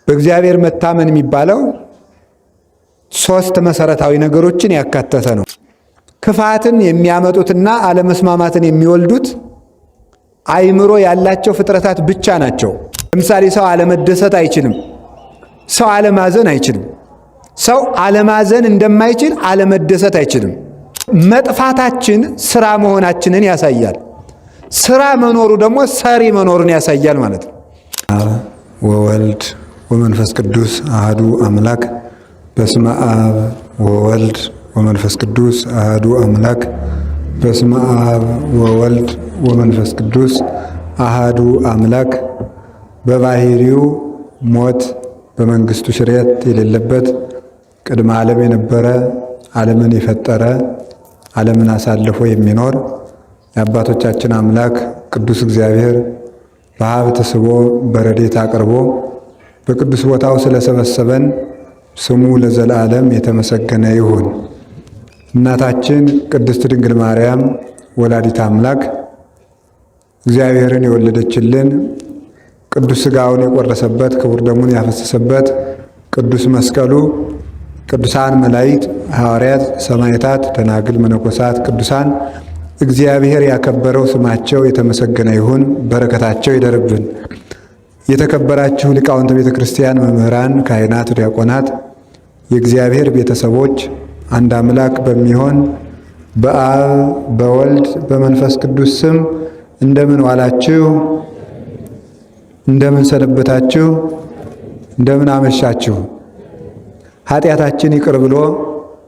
በእግዚአብሔር መታመን የሚባለው ሶስት መሰረታዊ ነገሮችን ያካተተ ነው። ክፋትን የሚያመጡትና አለመስማማትን የሚወልዱት አእምሮ ያላቸው ፍጥረታት ብቻ ናቸው። ለምሳሌ ሰው አለመደሰት አይችልም። ሰው አለማዘን አይችልም። ሰው አለማዘን እንደማይችል አለመደሰት አይችልም። መጥፋታችን ስራ መሆናችንን ያሳያል። ስራ መኖሩ ደግሞ ሰሪ መኖሩን ያሳያል ማለት ነው። አብ ወወልድ ወመንፈስ ቅዱስ አሐዱ አምላክ። በስመ አብ ወወልድ ወመንፈስ ቅዱስ አሐዱ አምላክ። በስመ አብ ወወልድ ወመንፈስ ቅዱስ አሐዱ አምላክ። በባህሪው ሞት በመንግስቱ ሽረት የሌለበት ቅድመ ዓለም የነበረ ዓለምን የፈጠረ ዓለምን አሳልፎ የሚኖር የአባቶቻችን አምላክ ቅዱስ እግዚአብሔር በሀብት ስቦ በረድኤት አቅርቦ በቅዱስ ቦታው ስለሰበሰበን ስሙ ለዘላለም የተመሰገነ ይሁን። እናታችን ቅድስት ድንግል ማርያም ወላዲት አምላክ እግዚአብሔርን የወለደችልን ቅዱስ ሥጋውን የቆረሰበት ክቡር ደሙን ያፈሰሰበት ቅዱስ መስቀሉ ቅዱሳን መላእክት፣ ሐዋርያት፣ ሰማዕታት፣ ደናግል፣ መነኮሳት፣ ቅዱሳን እግዚአብሔር ያከበረው ስማቸው የተመሰገነ ይሁን። በረከታቸው ይደርብን። የተከበራችሁ ሊቃውንተ ቤተ ክርስቲያን፣ መምህራን፣ ካህናት፣ ዲያቆናት፣ የእግዚአብሔር ቤተሰቦች አንድ አምላክ በሚሆን በአብ በወልድ በመንፈስ ቅዱስ ስም እንደምን ዋላችሁ? እንደምን ሰነበታችሁ? እንደምን አመሻችሁ? ኃጢአታችን ይቅር ብሎ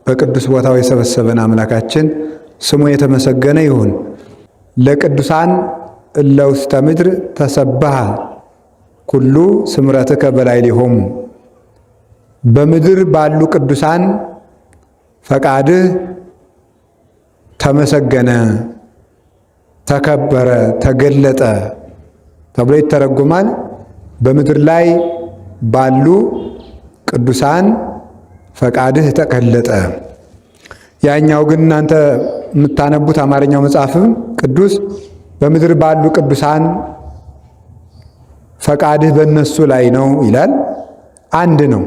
በቅዱስ ቦታው የሰበሰበን አምላካችን ስሙ የተመሰገነ ይሁን። ለቅዱሳን እለ ውስተ ምድር ተሰብሐ ኩሉ ስምረትከ በላዕሌሆሙ። በምድር ባሉ ቅዱሳን ፈቃድህ ተመሰገነ፣ ተከበረ፣ ተገለጠ ተብሎ ይተረጎማል። በምድር ላይ ባሉ ቅዱሳን ፈቃድህ ተገለጠ። ያኛው ግን እናንተ የምታነቡት አማርኛው መጽሐፍም ቅዱስ በምድር ባሉ ቅዱሳን ፈቃድህ በእነሱ ላይ ነው ይላል። አንድ ነው።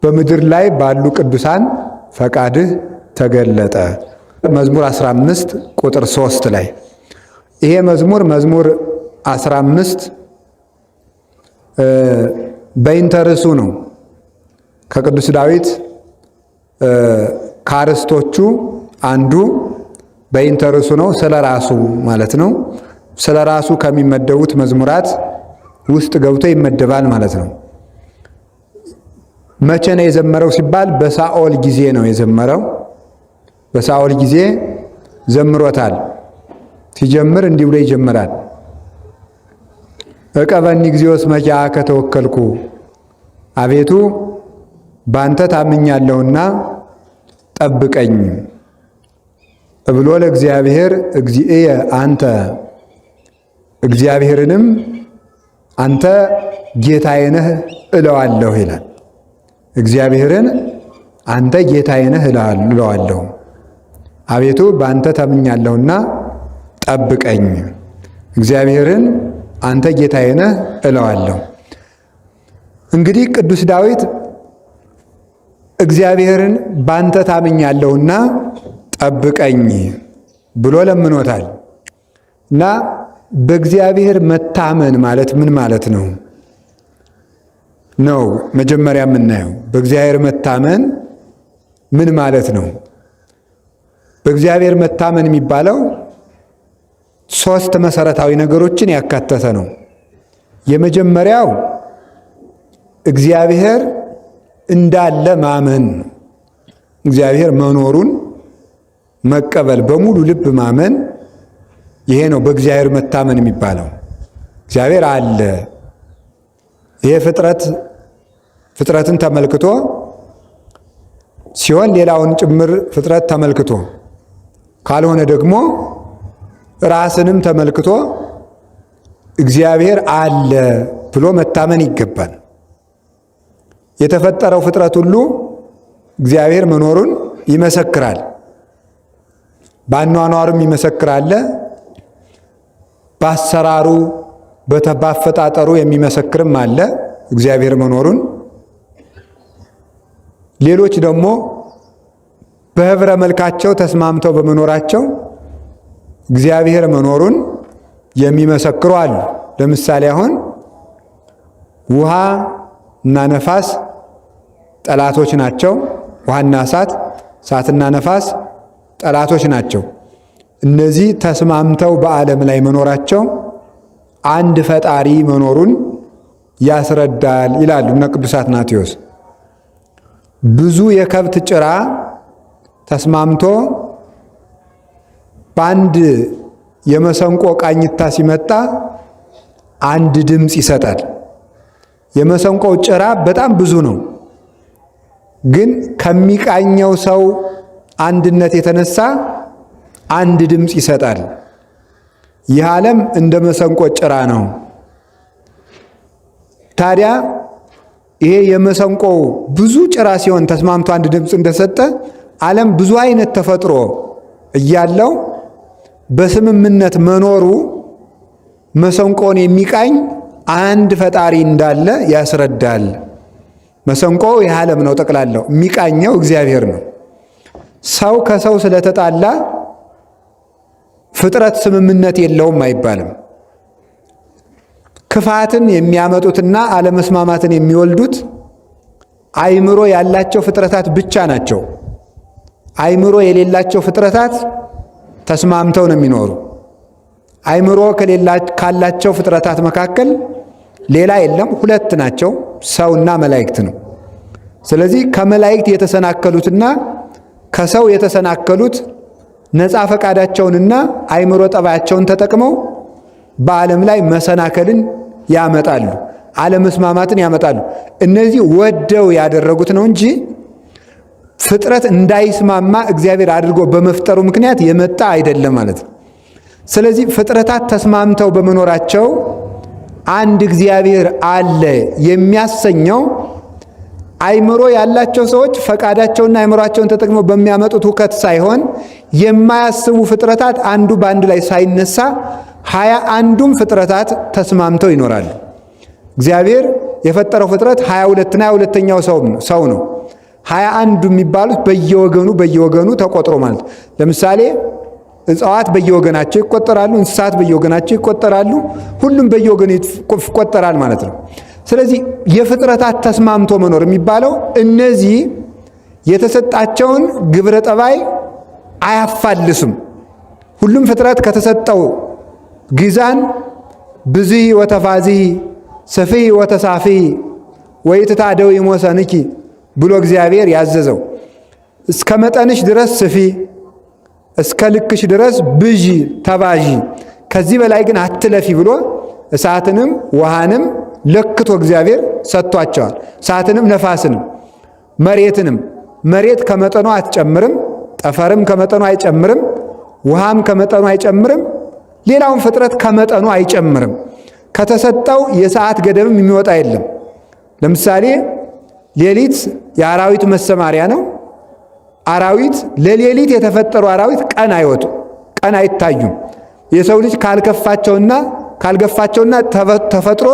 በምድር ላይ ባሉ ቅዱሳን ፈቃድህ ተገለጠ። መዝሙር 15 ቁጥር 3 ላይ ይሄ መዝሙር 15 በይንተ ርእሱ ነው። ከቅዱስ ዳዊት ከአርስቶቹ አንዱ በይንተ ርእሱ ነው። ስለ ራሱ ማለት ነው። ስለ ራሱ ከሚመደቡት መዝሙራት ውስጥ ገብቶ ይመደባል ማለት ነው። መቼ ነው የዘመረው ሲባል በሳኦል ጊዜ ነው የዘመረው። በሳኦል ጊዜ ዘምሮታል። ሲጀምር እንዲህ ብሎ ይጀምራል። እቀበኒ እግዚኦስ መኪአከ ተወከልኩ፣ አቤቱ ባንተ ታምኛለሁና ጠብቀኝ ብሎ ለእግዚአብሔር እግዚእየ አንተ፣ እግዚአብሔርንም አንተ ጌታዬ ነህ እለዋለሁ ይላል። እግዚአብሔርን አንተ ጌታዬ ነህ እለዋለሁ። አቤቱ ባንተ ታምኛለሁና ጠብቀኝ፣ እግዚአብሔርን አንተ ጌታዬ ነህ እለዋለሁ። እንግዲህ ቅዱስ ዳዊት እግዚአብሔርን ባንተ ታምኛለሁና ጠብቀኝ ብሎ ለምኖታል። እና በእግዚአብሔር መታመን ማለት ምን ማለት ነው ነው መጀመሪያ የምናየው። በእግዚአብሔር መታመን ምን ማለት ነው? በእግዚአብሔር መታመን የሚባለው ሶስት መሰረታዊ ነገሮችን ያካተተ ነው። የመጀመሪያው እግዚአብሔር እንዳለ ማመን፣ እግዚአብሔር መኖሩን መቀበል፣ በሙሉ ልብ ማመን። ይሄ ነው በእግዚአብሔር መታመን የሚባለው። እግዚአብሔር አለ። ይሄ ፍጥረትን ተመልክቶ ሲሆን ሌላውን ጭምር ፍጥረት ተመልክቶ ካልሆነ ደግሞ ራስንም ተመልክቶ እግዚአብሔር አለ ብሎ መታመን ይገባል። የተፈጠረው ፍጥረት ሁሉ እግዚአብሔር መኖሩን ይመሰክራል። በአኗኗሩም ይመሰክራል። በአሰራሩ ባፈጣጠሩ የሚመሰክርም አለ እግዚአብሔር መኖሩን። ሌሎች ደግሞ በህብረ መልካቸው ተስማምተው በመኖራቸው እግዚአብሔር መኖሩን የሚመሰክሩ አሉ። ለምሳሌ አሁን ውሃ እና ነፋስ ጠላቶች ናቸው። ውሃና እሳት፣ እሳትና ነፋስ ጠላቶች ናቸው። እነዚህ ተስማምተው በዓለም ላይ መኖራቸው አንድ ፈጣሪ መኖሩን ያስረዳል ይላሉ እነ ቅዱስ አትናቴዎስ። ብዙ የከብት ጭራ ተስማምቶ በአንድ የመሰንቆ ቃኝታ ሲመጣ አንድ ድምፅ ይሰጣል። የመሰንቆው ጭራ በጣም ብዙ ነው፣ ግን ከሚቃኘው ሰው አንድነት የተነሳ አንድ ድምፅ ይሰጣል። ይህ ዓለም እንደ መሰንቆ ጭራ ነው። ታዲያ ይሄ የመሰንቆው ብዙ ጭራ ሲሆን ተስማምቶ አንድ ድምፅ እንደሰጠ ዓለም ብዙ አይነት ተፈጥሮ እያለው በስምምነት መኖሩ መሰንቆን የሚቃኝ አንድ ፈጣሪ እንዳለ ያስረዳል። መሰንቆ ይህ ዓለም ነው፣ ጠቅላላው የሚቃኘው እግዚአብሔር ነው። ሰው ከሰው ስለተጣላ ፍጥረት ስምምነት የለውም አይባልም። ክፋትን የሚያመጡትና አለመስማማትን የሚወልዱት አእምሮ ያላቸው ፍጥረታት ብቻ ናቸው። አእምሮ የሌላቸው ፍጥረታት ተስማምተው ነው የሚኖሩ። አእምሮ ካላቸው ፍጥረታት መካከል ሌላ የለም፣ ሁለት ናቸው፣ ሰውና መላእክት ነው። ስለዚህ ከመላእክት የተሰናከሉትና ከሰው የተሰናከሉት ነፃ ፈቃዳቸውንና አእምሮ ጠባያቸውን ተጠቅመው በዓለም ላይ መሰናከልን ያመጣሉ፣ አለመስማማትን ያመጣሉ። እነዚህ ወደው ያደረጉት ነው እንጂ ፍጥረት እንዳይስማማ እግዚአብሔር አድርጎ በመፍጠሩ ምክንያት የመጣ አይደለም ማለት ነው። ስለዚህ ፍጥረታት ተስማምተው በመኖራቸው አንድ እግዚአብሔር አለ የሚያሰኘው አእምሮ ያላቸው ሰዎች ፈቃዳቸውና አእምሯቸውን ተጠቅመው በሚያመጡት ሁከት ሳይሆን የማያስቡ ፍጥረታት አንዱ በአንድ ላይ ሳይነሳ 21ዱም ፍጥረታት ተስማምተው ይኖራሉ። እግዚአብሔር የፈጠረው ፍጥረት 22 እና 22ኛው ሰው ነው። 21 የሚባሉት በየወገኑ ተቆጥሮ ማለት ለምሳሌ እጽዋት በየወገናቸው ይቆጠራሉ፣ እንስሳት በየወገናቸው ይቆጠራሉ፣ ሁሉም በየወገኑ ይቆጠራል ማለት ነው። ስለዚህ የፍጥረታት ተስማምቶ መኖር የሚባለው እነዚህ የተሰጣቸውን ግብረ ጠባይ አያፋልሱም። ሁሉም ፍጥረት ከተሰጠው ግዛን ብዝህ ወተፋዝህ ሰፊህ ወተሳፊህ ወይትታደው ይሞሰንኪ ብሎ እግዚአብሔር ያዘዘው እስከ መጠንሽ ድረስ ስፊ፣ እስከ ልክሽ ድረስ ብዢ ተባዢ፣ ከዚህ በላይ ግን አትለፊ ብሎ እሳትንም ውሃንም ለክቶ እግዚአብሔር ሰጥቷቸዋል። እሳትንም ነፋስንም መሬትንም። መሬት ከመጠኑ አትጨምርም፣ ጠፈርም ከመጠኑ አይጨምርም፣ ውሃም ከመጠኑ አይጨምርም፣ ሌላውን ፍጥረት ከመጠኑ አይጨምርም። ከተሰጠው የሰዓት ገደብም የሚወጣ የለም። ለምሳሌ ሌሊት የአራዊት መሰማሪያ ነው። አራዊት ለሌሊት የተፈጠሩ አራዊት ቀን አይወጡ፣ ቀን አይታዩም። የሰው ልጅ ካልገፋቸውና ተፈጥሮ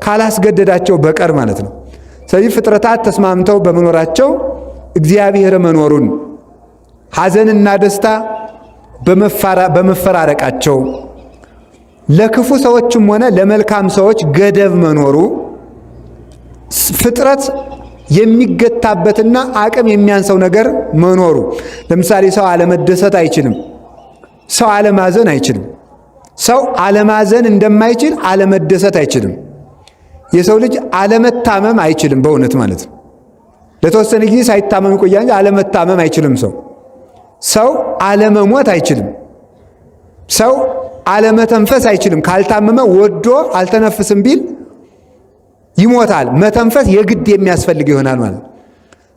ካላስገደዳቸው በቀር ማለት ነው። ስለዚህ ፍጥረታት ተስማምተው በመኖራቸው እግዚአብሔር መኖሩን ሐዘንና ደስታ በመፈራረቃቸው ለክፉ ሰዎችም ሆነ ለመልካም ሰዎች ገደብ መኖሩ ፍጥረት የሚገታበትና አቅም የሚያንሰው ነገር መኖሩ። ለምሳሌ ሰው አለመደሰት አይችልም፣ ሰው አለማዘን አይችልም። ሰው አለማዘን እንደማይችል አለመደሰት አይችልም። የሰው ልጅ አለመታመም አይችልም። በእውነት ማለት ነው። ለተወሰነ ጊዜ ሳይታመም ይቆያል እንጂ አለመታመም አይችልም። ሰው አለመሞት አይችልም። ሰው አለመተንፈስ አይችልም። ካልታመመ ወዶ አልተነፍስም ቢል ይሞታል። መተንፈስ የግድ የሚያስፈልግ ይሆናል ማለት ነው።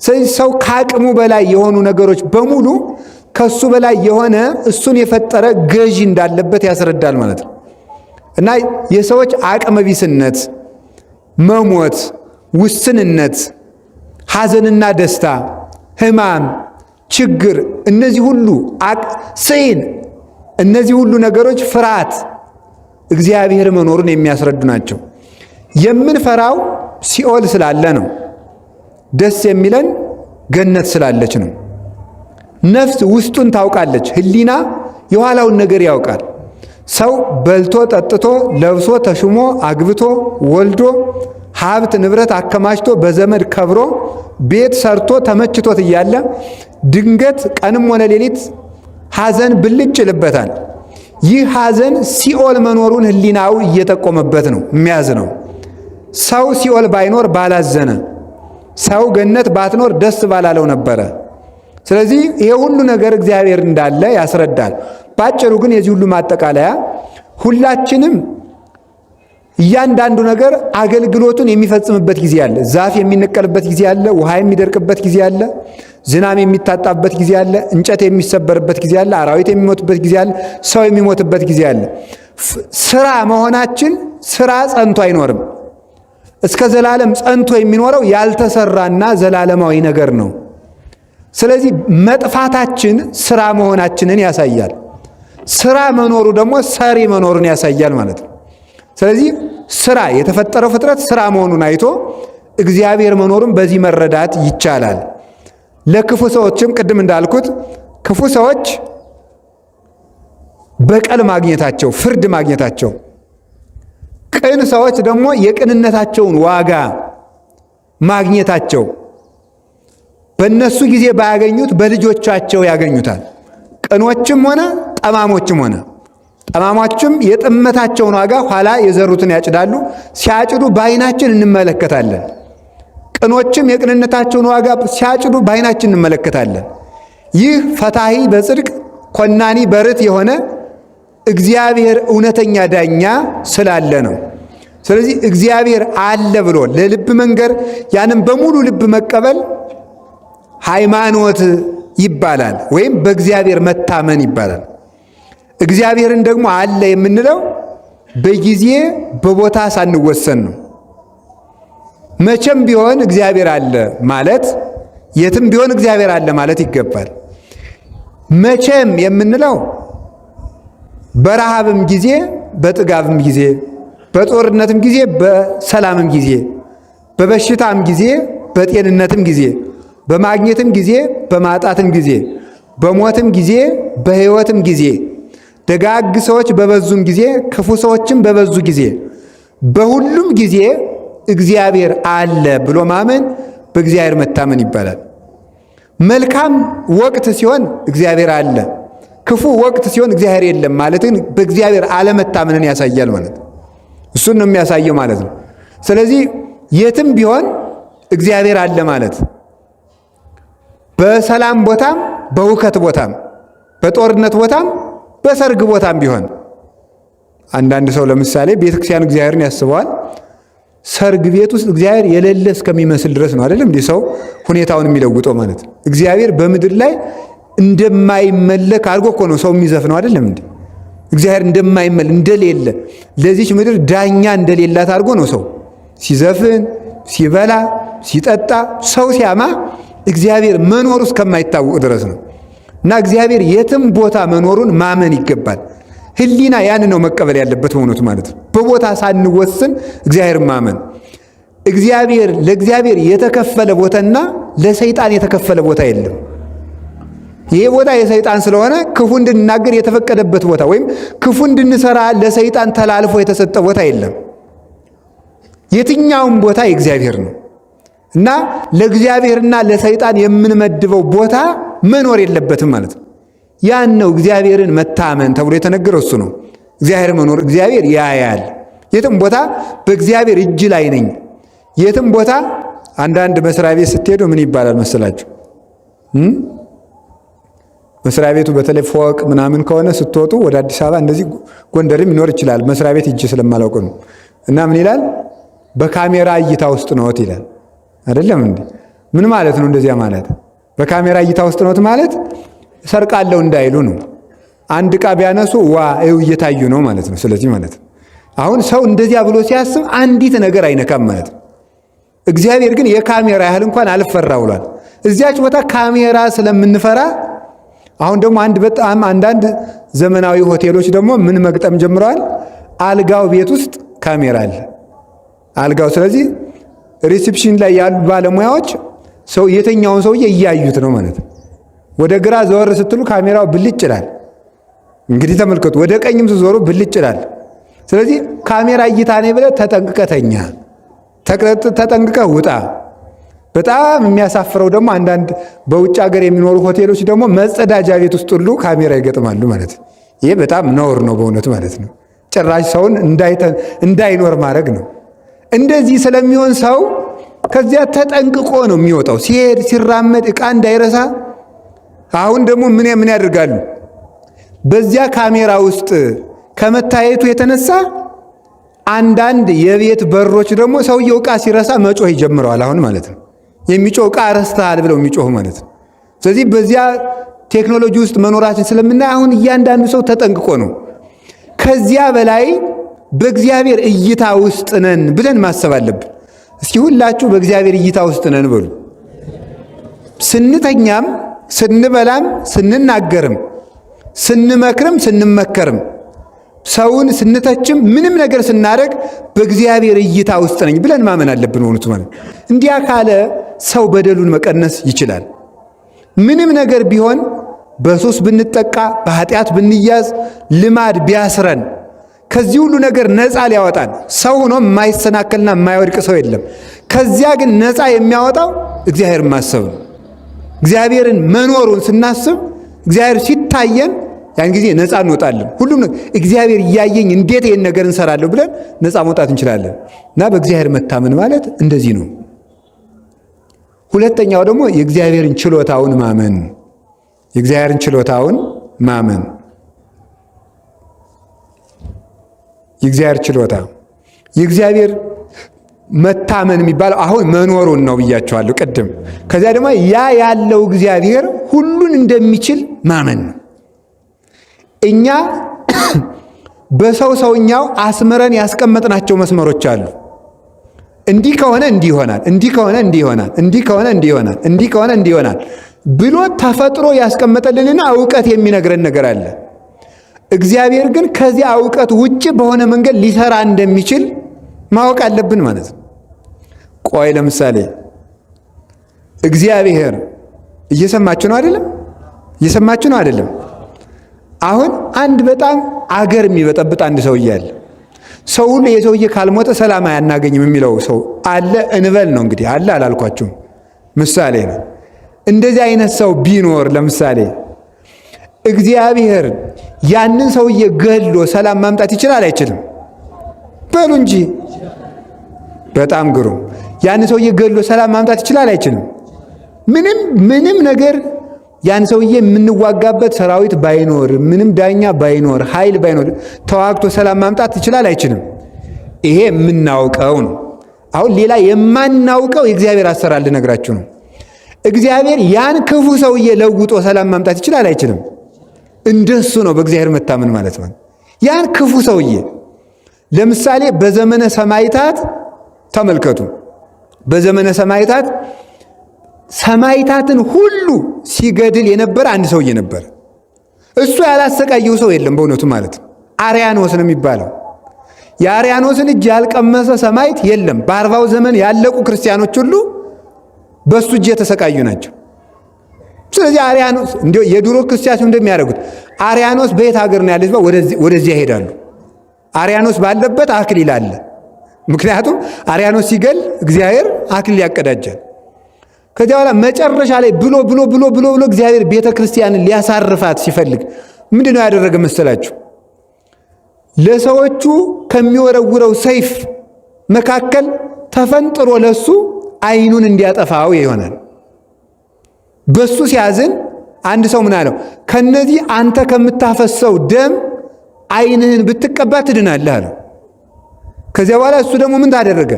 ስለዚህ ሰው ከአቅሙ በላይ የሆኑ ነገሮች በሙሉ ከሱ በላይ የሆነ እሱን የፈጠረ ገዢ እንዳለበት ያስረዳል ማለት ነው። እና የሰዎች አቅመ ቢስነት፣ መሞት፣ ውስንነት፣ ሐዘንና ደስታ፣ ሕማም፣ ችግር፣ እነዚህ ሁሉ ስዕን፣ እነዚህ ሁሉ ነገሮች ፍርሃት እግዚአብሔር መኖሩን የሚያስረዱ ናቸው። የምንፈራው ሲኦል ስላለ ነው። ደስ የሚለን ገነት ስላለች ነው። ነፍስ ውስጡን ታውቃለች። ሕሊና የኋላውን ነገር ያውቃል። ሰው በልቶ ጠጥቶ ለብሶ ተሹሞ አግብቶ ወልዶ ሀብት ንብረት አከማችቶ በዘመድ ከብሮ ቤት ሰርቶ ተመችቶት እያለ ድንገት ቀንም ሆነ ሌሊት ሐዘን ብልጭ ይልበታል። ይህ ሐዘን ሲኦል መኖሩን ሕሊናው እየጠቆመበት ነው የሚያዝነው። ሰው ሲኦል ባይኖር ባላዘነ፣ ሰው ገነት ባትኖር ደስ ባላለው ነበረ። ስለዚህ ይሄ ሁሉ ነገር እግዚአብሔር እንዳለ ያስረዳል። ባጭሩ ግን የዚህ ሁሉ ማጠቃለያ ሁላችንም እያንዳንዱ ነገር አገልግሎቱን የሚፈጽምበት ጊዜ አለ። ዛፍ የሚነቀልበት ጊዜ አለ። ውሃ የሚደርቅበት ጊዜ አለ። ዝናብ የሚታጣበት ጊዜ አለ። እንጨት የሚሰበርበት ጊዜ አለ። አራዊት የሚሞትበት ጊዜ አለ። ሰው የሚሞትበት ጊዜ አለ። ስራ መሆናችን ስራ ጸንቶ አይኖርም። እስከ ዘላለም ጸንቶ የሚኖረው ያልተሰራና ዘላለማዊ ነገር ነው። ስለዚህ መጥፋታችን ስራ መሆናችንን ያሳያል። ስራ መኖሩ ደግሞ ሰሪ መኖሩን ያሳያል ማለት ነው። ስለዚህ ስራ የተፈጠረው ፍጥረት ስራ መሆኑን አይቶ እግዚአብሔር መኖሩን በዚህ መረዳት ይቻላል። ለክፉ ሰዎችም ቅድም እንዳልኩት ክፉ ሰዎች በቀል ማግኘታቸው፣ ፍርድ ማግኘታቸው፣ ቅን ሰዎች ደግሞ የቅንነታቸውን ዋጋ ማግኘታቸው በእነሱ ጊዜ ባያገኙት በልጆቻቸው ያገኙታል። ቅኖችም ሆነ ጠማሞችም ሆነ ጠማሞችም የጥመታቸውን ዋጋ ኋላ የዘሩትን ያጭዳሉ። ሲያጭዱ በዓይናችን እንመለከታለን። ቅኖችም የቅንነታቸውን ዋጋ ሲያጭዱ በዓይናችን እንመለከታለን። ይህ ፈታሂ በጽድቅ ኮናኒ በርት የሆነ እግዚአብሔር እውነተኛ ዳኛ ስላለ ነው። ስለዚህ እግዚአብሔር አለ ብሎ ለልብ መንገር፣ ያንም በሙሉ ልብ መቀበል ሃይማኖት ይባላል፣ ወይም በእግዚአብሔር መታመን ይባላል። እግዚአብሔርን ደግሞ አለ የምንለው በጊዜ በቦታ ሳንወሰን ነው። መቼም ቢሆን እግዚአብሔር አለ ማለት የትም ቢሆን እግዚአብሔር አለ ማለት ይገባል። መቼም የምንለው በረሃብም ጊዜ፣ በጥጋብም ጊዜ፣ በጦርነትም ጊዜ፣ በሰላምም ጊዜ፣ በበሽታም ጊዜ፣ በጤንነትም ጊዜ፣ በማግኘትም ጊዜ፣ በማጣትም ጊዜ፣ በሞትም ጊዜ፣ በሕይወትም ጊዜ፣ ደጋግ ሰዎች በበዙም ጊዜ፣ ክፉ ሰዎችም በበዙ ጊዜ፣ በሁሉም ጊዜ እግዚአብሔር አለ ብሎ ማመን በእግዚአብሔር መታመን ይባላል። መልካም ወቅት ሲሆን እግዚአብሔር አለ፣ ክፉ ወቅት ሲሆን እግዚአብሔር የለም ማለትን በእግዚአብሔር አለመታመንን ያሳያል ማለት ነው። እሱን ነው የሚያሳየው ማለት ነው። ስለዚህ የትም ቢሆን እግዚአብሔር አለ ማለት በሰላም ቦታም፣ በሁከት ቦታም፣ በጦርነት ቦታም፣ በሰርግ ቦታም ቢሆን አንዳንድ ሰው ለምሳሌ ቤተክርስቲያን እግዚአብሔርን ያስበዋል። ሰርግ ቤት ውስጥ እግዚአብሔር የሌለ እስከሚመስል ድረስ ነው አይደለም እንዲህ ሰው ሁኔታውን የሚለውጠው ማለት ነው። እግዚአብሔር በምድር ላይ እንደማይመለክ አድርጎ እኮ ነው ሰው የሚዘፍነው አይደለም እንዴ? እግዚአብሔር እንደማይመለክ እንደሌለ፣ ለዚች ምድር ዳኛ እንደሌላት አድርጎ ነው ሰው ሲዘፍን፣ ሲበላ፣ ሲጠጣ፣ ሰው ሲያማ እግዚአብሔር መኖሩ እስከማይታወቅ ድረስ ነው። እና እግዚአብሔር የትም ቦታ መኖሩን ማመን ይገባል። ሕሊና ያን ነው መቀበል ያለበት በእውነቱ ማለት ነው። በቦታ ሳንወስን እግዚአብሔር ማመን። እግዚአብሔር ለእግዚአብሔር የተከፈለ ቦታና ለሰይጣን የተከፈለ ቦታ የለም። ይሄ ቦታ የሰይጣን ስለሆነ ክፉ እንድንናገር የተፈቀደበት ቦታ ወይም ክፉ እንድንሰራ ለሰይጣን ተላልፎ የተሰጠ ቦታ የለም። የትኛውም ቦታ የእግዚአብሔር ነው እና ለእግዚአብሔርና ለሰይጣን የምንመድበው ቦታ መኖር የለበትም ማለት ነው። ያን ነው እግዚአብሔርን መታመን ተብሎ የተነገረው እሱ ነው። እግዚአብሔር መኖር፣ እግዚአብሔር ያያል። የትም ቦታ በእግዚአብሔር እጅ ላይ ነኝ። የትም ቦታ አንዳንድ መስሪያ ቤት ስትሄዱ ምን ይባላል መሰላችሁ? መስሪያ ቤቱ በተለይ ፎቅ ምናምን ከሆነ ስትወጡ ወደ አዲስ አበባ እንደዚህ ጎንደርም ይኖር ይችላል። መስሪያ ቤት እጅ ስለማላውቅ ነው። እና ምን ይላል? በካሜራ እይታ ውስጥ ነዎት ይላል። አይደለም እንዴ? ምን ማለት ነው እንደዚያ ማለት? በካሜራ እይታ ውስጥ ነዎት ማለት ሰርቃለሁ እንዳይሉ ነው። አንድ ዕቃ ቢያነሱ ዋ ይኸው እየታዩ ነው ማለት ነው። ስለዚህ ማለት ነው አሁን ሰው እንደዚያ ብሎ ሲያስብ አንዲት ነገር አይነካም ማለት ነው። እግዚአብሔር ግን የካሜራ ያህል እንኳን አልፈራ ብሏል። እዚያች ቦታ ካሜራ ስለምንፈራ አሁን ደግሞ በጣም አንዳንድ ዘመናዊ ሆቴሎች ደግሞ ምን መግጠም ጀምረዋል? አልጋው ቤት ውስጥ ካሜራ አለ። አልጋው ስለዚህ ሪሴፕሽን ላይ ያሉ ባለሙያዎች ሰው የተኛውን ሰውዬ እያዩት ነው ማለት ነው። ወደ ግራ ዘወር ስትሉ ካሜራው ብልጭ ይላል። እንግዲህ ተመልከቱ፣ ወደ ቀኝም ስትዞሩ ብልጭ ይላል። ስለዚህ ካሜራ እይታ ነው ብለህ ተጠንቅቀህ ተኛ፣ ተጠንቅቀህ ውጣ። በጣም የሚያሳፍረው ደግሞ አንዳንድ በውጭ ሀገር የሚኖሩ ሆቴሎች ደግሞ መጸዳጃ ቤት ውስጥ ሁሉ ካሜራ ይገጥማሉ ማለት ነው። ይሄ በጣም ነውር ነው በእውነት ማለት ነው። ጭራሽ ሰውን እንዳይኖር ማድረግ ነው። እንደዚህ ስለሚሆን ሰው ከዚያ ተጠንቅቆ ነው የሚወጣው። ሲሄድ ሲራመድ ዕቃ እንዳይረሳ። አሁን ደግሞ ምን ያደርጋሉ? በዚያ ካሜራ ውስጥ ከመታየቱ የተነሳ አንዳንድ የቤት በሮች ደግሞ ሰውየው ዕቃ ሲረሳ መጮህ ይጀምረዋል። አሁን ማለት ነው የሚጮህ ዕቃ ረስተሃል ብለው የሚጮህ ማለት ነው። ስለዚህ በዚያ ቴክኖሎጂ ውስጥ መኖራችን ስለምናይ አሁን እያንዳንዱ ሰው ተጠንቅቆ ነው። ከዚያ በላይ በእግዚአብሔር እይታ ውስጥ ነን ብለን ማሰብ አለብን። እስኪ ሁላችሁ በእግዚአብሔር እይታ ውስጥ ነን በሉ። ስንተኛም፣ ስንበላም፣ ስንናገርም፣ ስንመክርም፣ ስንመከርም፣ ሰውን ስንተችም፣ ምንም ነገር ስናደርግ በእግዚአብሔር እይታ ውስጥ ነኝ ብለን ማመን አለብን። ሆኑት ማለት እንዲያ ካለ ሰው በደሉን መቀነስ ይችላል። ምንም ነገር ቢሆን በሱስ ብንጠቃ፣ በኃጢአት ብንያዝ፣ ልማድ ቢያስረን ከዚህ ሁሉ ነገር ነፃ ሊያወጣን ሰው ሆኖ የማይሰናከልና የማይወድቅ ሰው የለም። ከዚያ ግን ነፃ የሚያወጣው እግዚአብሔር ማሰብ ነው። እግዚአብሔርን መኖሩን ስናስብ እግዚአብሔር ሲታየን ያን ጊዜ ነፃ እንወጣለን። ሁሉም እግዚአብሔር እያየኝ እንዴት ይህን ነገር እንሰራለሁ ብለን ነፃ መውጣት እንችላለን። እና በእግዚአብሔር መታመን ማለት እንደዚህ ነው። ሁለተኛው ደግሞ የእግዚአብሔርን ችሎታውን ማመን። የእግዚአብሔርን ችሎታውን ማመን የእግዚአብሔር ችሎታ የእግዚአብሔር መታመን የሚባለው አሁን መኖሩን ነው ብያቸዋለሁ ቅድም። ከዚያ ደግሞ ያ ያለው እግዚአብሔር ሁሉን እንደሚችል ማመን ነው። እኛ በሰውኛው አስምረን ያስቀመጥናቸው መስመሮች አሉ። እንዲህ ከሆነ እንዲህ ይሆናል፣ እንዲህ ከሆነ እንዲህ ይሆናል፣ እንዲህ ከሆነ እንዲህ ይሆናል፣ እንዲህ ከሆነ እንዲህ ይሆናል ብሎ ተፈጥሮ ያስቀመጠልንና እውቀት የሚነግረን ነገር አለ። እግዚአብሔር ግን ከዚያ እውቀት ውጭ በሆነ መንገድ ሊሰራ እንደሚችል ማወቅ አለብን ማለት ነው። ቆይ ለምሳሌ እግዚአብሔር እየሰማችሁ ነው አይደለም? እየሰማችሁ ነው አይደለም? አሁን አንድ በጣም አገር የሚበጠብጥ አንድ ሰውዬ አለ። ሰው ሁሉ የሰውዬ ካልሞተ ሰላም አያናገኝም የሚለው ሰው አለ እንበል ነው እንግዲህ። አለ አላልኳችሁም? ምሳሌ ነው። እንደዚህ አይነት ሰው ቢኖር ለምሳሌ እግዚአብሔር ያንን ሰውዬ ገድሎ ሰላም ማምጣት ይችላል አይችልም? በሉ እንጂ። በጣም ግሩም። ያንን ሰውዬ ገድሎ ሰላም ማምጣት ይችላል አይችልም? ምንም ነገር ያን ሰውዬ የምንዋጋበት ሰራዊት ባይኖር፣ ምንም ዳኛ ባይኖር፣ ኃይል ባይኖር ተዋግቶ ሰላም ማምጣት ይችላል አይችልም? ይሄ የምናውቀው ነው። አሁን ሌላ የማናውቀው የእግዚአብሔር አሰራር ልነግራችሁ ነው። እግዚአብሔር ያን ክፉ ሰውዬ ለውጦ ሰላም ማምጣት ይችላል አይችልም? እንደሱ ነው በእግዚአብሔር መታመን ማለት ነው። ያን ክፉ ሰውዬ ለምሳሌ በዘመነ ሰማዕታት ተመልከቱ። በዘመነ ሰማዕታት ሰማዕታትን ሁሉ ሲገድል የነበረ አንድ ሰውዬ ነበር። እሱ ያላሰቃየው ሰው የለም በእውነቱ ማለት ነው። አርያኖስ ነው የሚባለው። የአርያኖስን እጅ ያልቀመሰ ሰማዕት የለም። በ40ው ዘመን ያለቁ ክርስቲያኖች ሁሉ በሱ እጅ የተሰቃዩ ናቸው። ስለዚህ አርያኖስ እንዲሁ የድሮ ክርስቲያኖች እንደሚያደርጉት አርያኖስ በየት ሀገር ነው ያለች? ወደዚያ ይሄዳሉ። አርያኖስ ባለበት አክሊል አለ። ምክንያቱም አርያኖስ ሲገል እግዚአብሔር አክሊል ያቀዳጃል። ከዚያ በኋላ መጨረሻ ላይ ብሎ እግዚአብሔር ቤተ ክርስቲያንን ሊያሳርፋት ሲፈልግ ምንድን ነው ያደረገ መሰላችሁ? ለሰዎቹ ከሚወረውረው ሰይፍ መካከል ተፈንጥሮ ለሱ ዓይኑን እንዲያጠፋው ይሆናል። በሱ ሲያዝን አንድ ሰው ምን አለው? ከነዚህ አንተ ከምታፈሰው ደም ዓይንህን ብትቀባ ትድናለህ አለው። ከዚያ በኋላ እሱ ደግሞ ምን ታደረገ?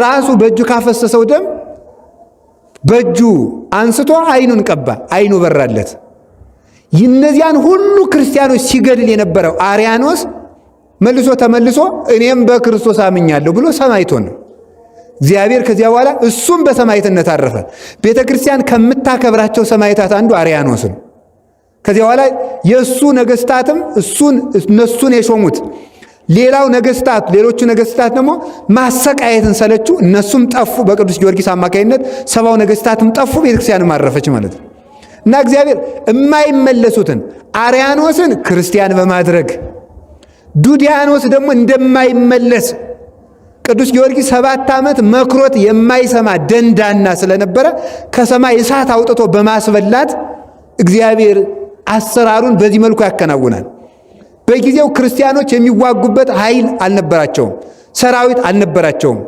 ራሱ በእጁ ካፈሰሰው ደም በእጁ አንስቶ ዓይኑን ቀባ። ዓይኑ በራለት። እነዚያን ሁሉ ክርስቲያኖች ሲገድል የነበረው አርያኖስ መልሶ ተመልሶ እኔም በክርስቶስ አምኛለሁ ብሎ ሰማዕት ሆነ። እግዚአብሔር ከዚያ በኋላ እሱም በሰማዕትነት አረፈ። ቤተ ክርስቲያን ከምታከብራቸው ሰማዕታት አንዱ አርያኖስ ነው። ከዚያ በኋላ የእሱ ነገሥታትም እነሱን የሾሙት ሌላው ነገስታት ሌሎቹ ነገስታት ደግሞ ማሰቃየትን ሰለቹ፣ እነሱም ጠፉ። በቅዱስ ጊዮርጊስ አማካይነት 70 ነገስታትም ጠፉ፣ ቤተክርስቲያንም አረፈች ማለት ነው። እና እግዚአብሔር የማይመለሱትን አርያኖስን ክርስቲያን በማድረግ ዱዲያኖስ ደግሞ እንደማይመለስ ቅዱስ ጊዮርጊስ 7 ዓመት መክሮት የማይሰማ ደንዳና ስለነበረ ከሰማይ እሳት አውጥቶ በማስበላት እግዚአብሔር አሰራሩን በዚህ መልኩ ያከናውናል። በጊዜው ክርስቲያኖች የሚዋጉበት ኃይል አልነበራቸውም፣ ሰራዊት አልነበራቸውም።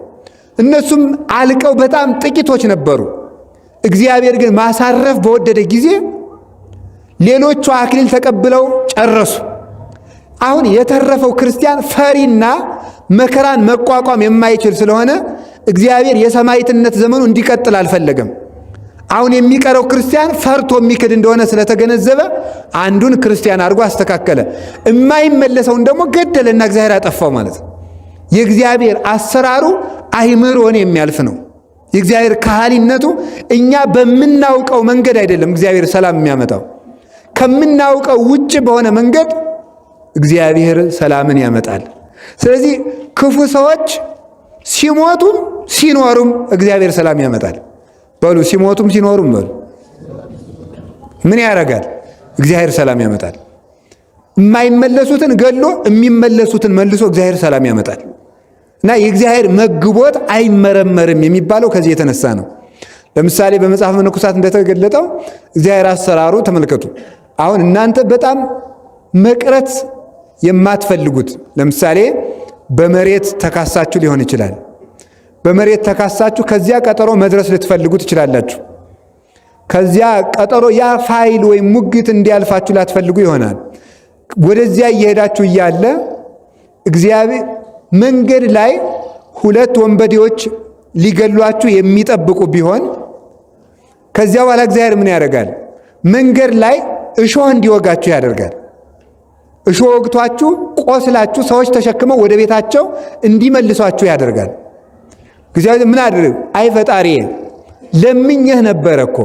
እነሱም አልቀው በጣም ጥቂቶች ነበሩ። እግዚአብሔር ግን ማሳረፍ በወደደ ጊዜ ሌሎቹ አክሊል ተቀብለው ጨረሱ። አሁን የተረፈው ክርስቲያን ፈሪና መከራን መቋቋም የማይችል ስለሆነ እግዚአብሔር የሰማዕትነት ዘመኑ እንዲቀጥል አልፈለገም። አሁን የሚቀረው ክርስቲያን ፈርቶ የሚክድ እንደሆነ ስለተገነዘበ አንዱን ክርስቲያን አድርጎ አስተካከለ። የማይመለሰውን ደግሞ ገደለና እግዚአብሔር አጠፋው ማለት ነው። የእግዚአብሔር አሰራሩ አይምሮን የሚያልፍ ነው። የእግዚአብሔር ካህሊነቱ እኛ በምናውቀው መንገድ አይደለም እግዚአብሔር ሰላም የሚያመጣው። ከምናውቀው ውጭ በሆነ መንገድ እግዚአብሔር ሰላምን ያመጣል። ስለዚህ ክፉ ሰዎች ሲሞቱም ሲኖሩም እግዚአብሔር ሰላም ያመጣል። በሉ ሲሞቱም ሲኖሩም በሉ ምን ያደርጋል? እግዚአብሔር ሰላም ያመጣል። የማይመለሱትን ገሎ የሚመለሱትን መልሶ እግዚአብሔር ሰላም ያመጣል። እና የእግዚአብሔር መግቦት አይመረመርም የሚባለው ከዚህ የተነሳ ነው። ለምሳሌ በመጽሐፍ መነኮሳት እንደተገለጠው እግዚአብሔር አሰራሩ ተመልከቱ። አሁን እናንተ በጣም መቅረት የማትፈልጉት ለምሳሌ በመሬት ተካሳችሁ ሊሆን ይችላል። በመሬት ተካሳችሁ ከዚያ ቀጠሮ መድረስ ልትፈልጉ ትችላላችሁ። ከዚያ ቀጠሮ ያ ፋይል ወይም ሙግት እንዲያልፋችሁ ላትፈልጉ ይሆናል። ወደዚያ እየሄዳችሁ እያለ እግዚአብሔር መንገድ ላይ 2 ወንበዴዎች ሊገሏችሁ የሚጠብቁ ቢሆን ከዚያ በኋላ እግዚአብሔር ምን ያደርጋል? መንገድ ላይ እሾህ እንዲወጋችሁ ያደርጋል። እሾህ ወግቷችሁ ቆስላችሁ ሰዎች ተሸክመው ወደ ቤታቸው እንዲመልሷችሁ ያደርጋል። እግዚአብሔር ምን አድርግ? አይ ፈጣሪዬ ለምኜህ ነበር እኮ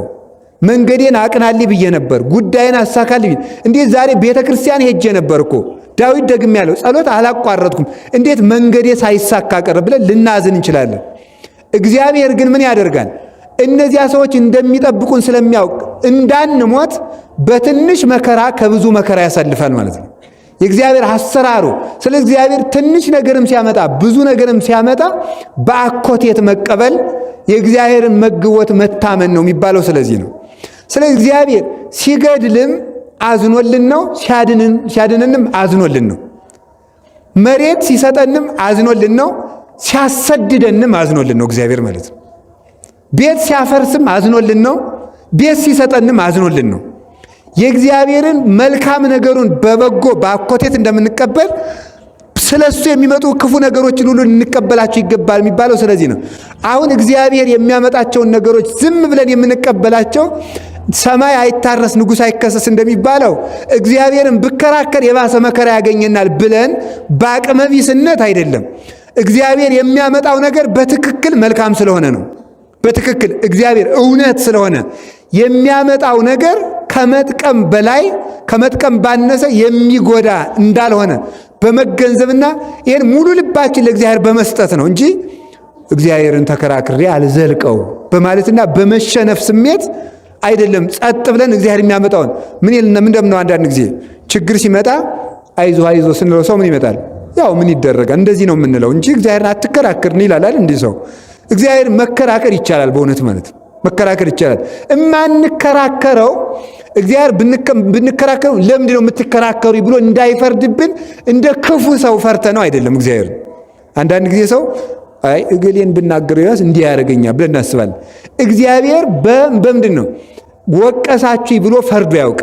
መንገዴን አቅናልኝ ብዬ ነበር፣ ጉዳይን አሳካልኝ። እንዴት ዛሬ ቤተ ክርስቲያን ሄጄ ነበር እኮ ዳዊት ደግም ያለው ጸሎት አላቋረጥኩም፣ እንዴት መንገዴ ሳይሳካ ቀረ ብለን ልናዝን እንችላለን። እግዚአብሔር ግን ምን ያደርጋል? እነዚያ ሰዎች እንደሚጠብቁን ስለሚያውቅ እንዳንሞት በትንሽ መከራ ከብዙ መከራ ያሳልፋል ማለት ነው የእግዚአብሔር አሰራሩ። ስለ እግዚአብሔር ትንሽ ነገርም ሲያመጣ ብዙ ነገርም ሲያመጣ በአኮቴት መቀበል የእግዚአብሔርን መግቦት መታመን ነው የሚባለው። ስለዚህ ነው ስለ እግዚአብሔር ሲገድልም አዝኖልን ነው፣ ሲያድንንም አዝኖልን ነው። መሬት ሲሰጠንም አዝኖልን ነው፣ ሲያሰድደንም አዝኖልን ነው እግዚአብሔር ማለት ነው። ቤት ሲያፈርስም አዝኖልን ነው፣ ቤት ሲሰጠንም አዝኖልን ነው። የእግዚአብሔርን መልካም ነገሩን በበጎ በአኮቴት እንደምንቀበል ስለሱ የሚመጡ ክፉ ነገሮችን ሁሉ እንቀበላቸው ይገባል የሚባለው ስለዚህ ነው። አሁን እግዚአብሔር የሚያመጣቸውን ነገሮች ዝም ብለን የምንቀበላቸው ሰማይ አይታረስ ንጉሥ አይከሰስ እንደሚባለው እግዚአብሔርን ብከራከር የባሰ መከራ ያገኘናል ብለን በአቅመቢስነት አይደለም። እግዚአብሔር የሚያመጣው ነገር በትክክል መልካም ስለሆነ ነው። በትክክል እግዚአብሔር እውነት ስለሆነ የሚያመጣው ነገር ከመጥቀም በላይ ከመጥቀም ባነሰ የሚጎዳ እንዳልሆነ በመገንዘብና ይህን ሙሉ ልባችን ለእግዚአብሔር በመስጠት ነው እንጂ እግዚአብሔርን ተከራክሬ አልዘልቀው በማለትና በመሸነፍ ስሜት አይደለም። ጸጥ ብለን እግዚአብሔር የሚያመጣውን ምን እንደምነው አንዳንድ ጊዜ ችግር ሲመጣ አይዞ አይዞ ስንለው ሰው ምን ይመጣል? ያው ምን ይደረጋል እንደዚህ ነው የምንለው እንጂ እግዚአብሔርን አትከራከርን ይላል እንዲህ ሰው። እግዚአብሔር መከራከር ይቻላል በእውነት ማለት መከራከር ይቻላል። እማንከራከረው እግዚአብሔር ብንከራከረው ለምንድን ነው የምትከራከሩ ብሎ እንዳይፈርድብን እንደ ክፉ ሰው ፈርተ ነው አይደለም። እግዚአብሔር አንዳንድ ጊዜ ሰው አይ እገሌን ብናገረው ያስ እንዲህ ያደርገኛል ብለን እናስባለን። እግዚአብሔር በምንድን ነው ወቀሳችሁ ብሎ ፈርዶ ያውቅ።